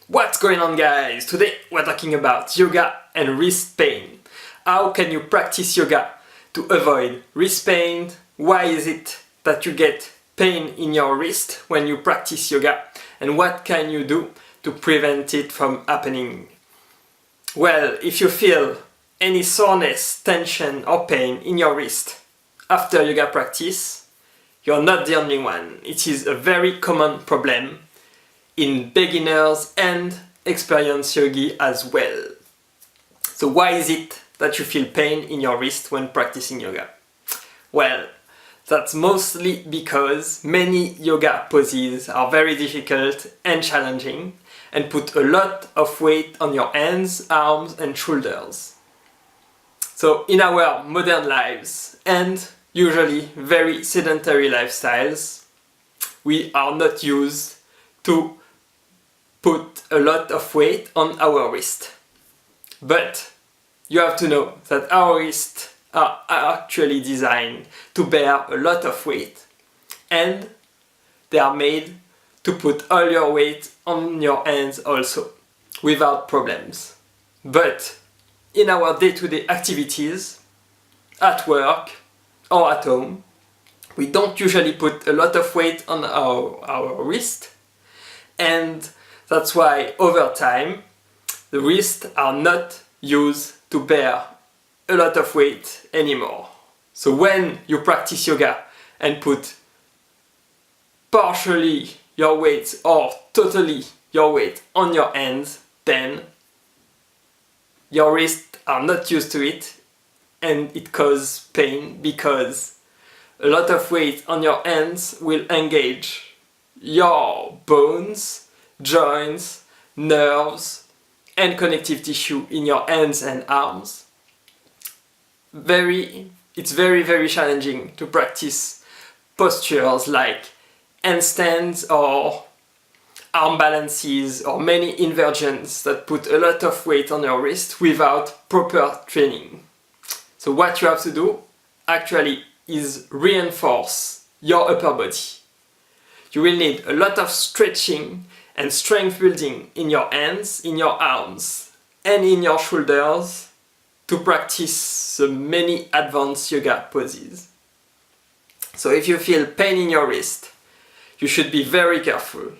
What's going on, guys? Today we're talking about yoga and wrist pain. How can you practice yoga to avoid wrist pain? Why is it that you get pain in your wrist when you practice yoga? And what can you do to prevent it from happening? Well, if you feel any soreness, tension or pain in your wrist after yoga practice, you're not the only one. It is a very common problem in beginners and experienced yogi as well. So why is it that you feel pain in your wrist when practicing yoga? Well, that's mostly because many yoga poses are very difficult and challenging and put a lot of weight on your hands, arms and shoulders. So in our modern lives and usually very sedentary lifestyles, we are not used to put a lot of weight on our wrist. But you have to know that our wrists are actually designed to bear a lot of weight, and they are made to put all your weight on your hands also, without problems. But in our day-to-day activities, at work or at home, we don't usually put a lot of weight on our wrist, and that's why over time the wrists are not used to bear a lot of weight anymore. So when you practice yoga and put partially your weight or totally your weight on your hands, then your wrists are not used to it and it causes pain, because a lot of weight on your hands will engage your bones, joints, nerves and connective tissue in your hands and arms. It's very challenging to practice postures like handstands or arm balances or many inversions that put a lot of weight on your wrist without proper training. So what you have to do actually is reinforce your upper body. You will need a lot of stretching and strength building in your hands, in your arms and in your shoulders to practice the many advanced yoga poses. So if you feel pain in your wrist, you should be very careful.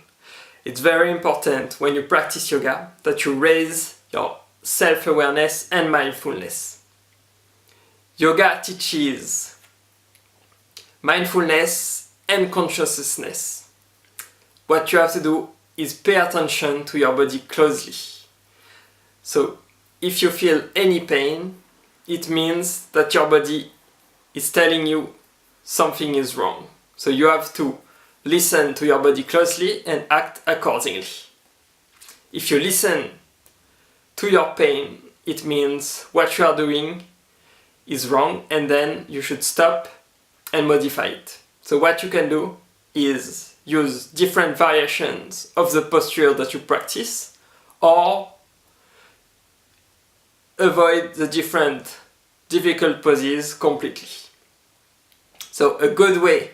It's very important when you practice yoga that you raise your self-awareness and mindfulness. Yoga teaches mindfulness and consciousness. What you have to do is pay attention to your body closely. So if you feel any pain, it means that your body is telling you something is wrong. So you have to listen to your body closely and act accordingly. If you listen to your pain, it means what you are doing is wrong and then you should stop and modify it. So what you can do is use different variations of the posture that you practice, or avoid the different difficult poses completely. So a good way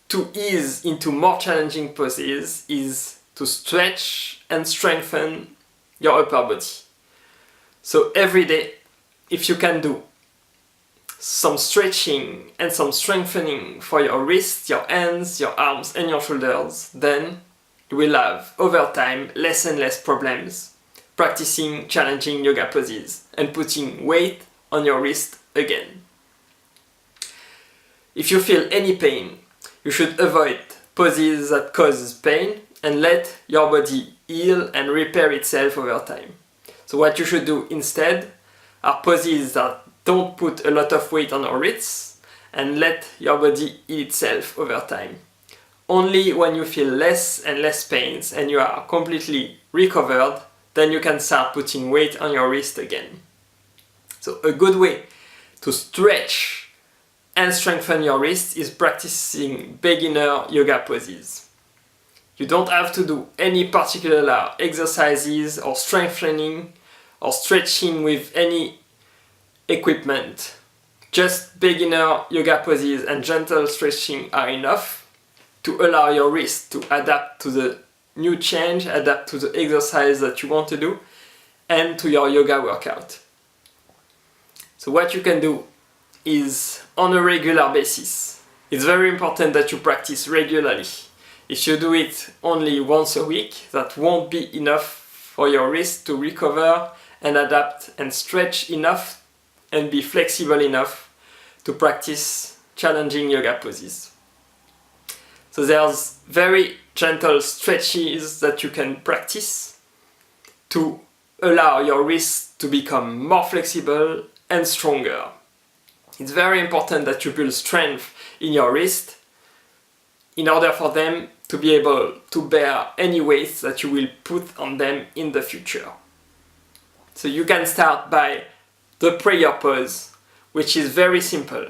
to ease into more challenging poses is to stretch and strengthen your upper body. So every day, if you can do some stretching and some strengthening for your wrists, your hands, your arms and your shoulders, then you will have over time less and less problems practicing challenging yoga poses and putting weight on your wrist again. If you feel any pain, you should avoid poses that causes pain and let your body heal and repair itself over time. So what you should do instead are poses that don't put a lot of weight on your wrists and let your body heal itself over time. Only when you feel less and less pains and you are completely recovered, then you can start putting weight on your wrist again. So a good way to stretch and strengthen your wrist is practicing beginner yoga poses. You don't have to do any particular exercises or strengthening or stretching with any equipment. Just beginner yoga poses and gentle stretching are enough to allow your wrist to adapt to the new change, adapt to the exercise that you want to do and to your yoga workout. So what you can do is on a regular basis. It's very important that you practice regularly. If you do it only once a week, that won't be enough for your wrist to recover and adapt and stretch enough and be flexible enough to practice challenging yoga poses. So there's very gentle stretches that you can practice to allow your wrists to become more flexible and stronger. It's very important that you build strength in your wrist in order for them to be able to bear any weight that you will put on them in the future. So you can start by the prayer pose, which is very simple.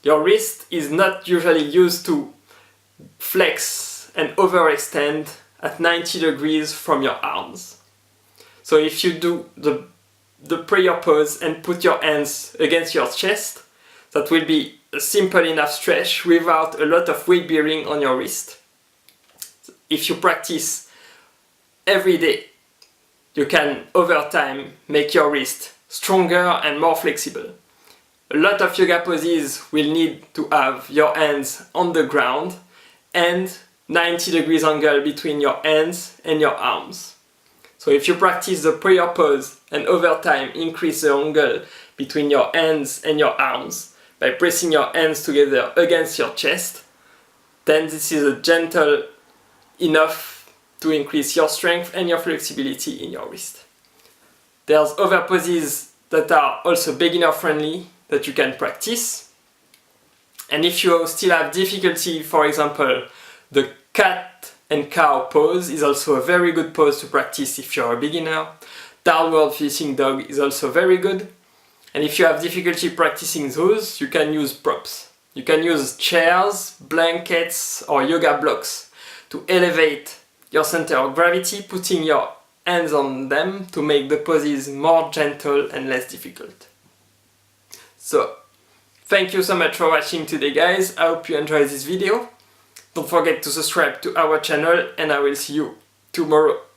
Your wrist is not usually used to flex and overextend at 90 degrees from your arms. So if you do the prayer pose and put your hands against your chest, that will be a simple enough stretch without a lot of weight bearing on your wrist. If you practice every day, you can over time make your wrist stronger and more flexible. A lot of yoga poses will need to have your hands on the ground and 90 degrees angle between your hands and your arms. So if you practice the prayer pose and over time increase the angle between your hands and your arms by pressing your hands together against your chest, then this is a gentle enough to increase your strength and your flexibility in your wrist. There's other poses that are also beginner friendly that you can practice. And if you still have difficulty, for example, the cat and cow pose is also a very good pose to practice if you're a beginner. Downward facing dog is also very good. And if you have difficulty practicing those, you can use props. You can use chairs, blankets, or yoga blocks to elevate your center of gravity, putting your hands on them to make the poses more gentle and less difficult. So, thank you so much for watching today, guys. I hope you enjoyed this video. Don't forget to subscribe to our channel and I will see you tomorrow.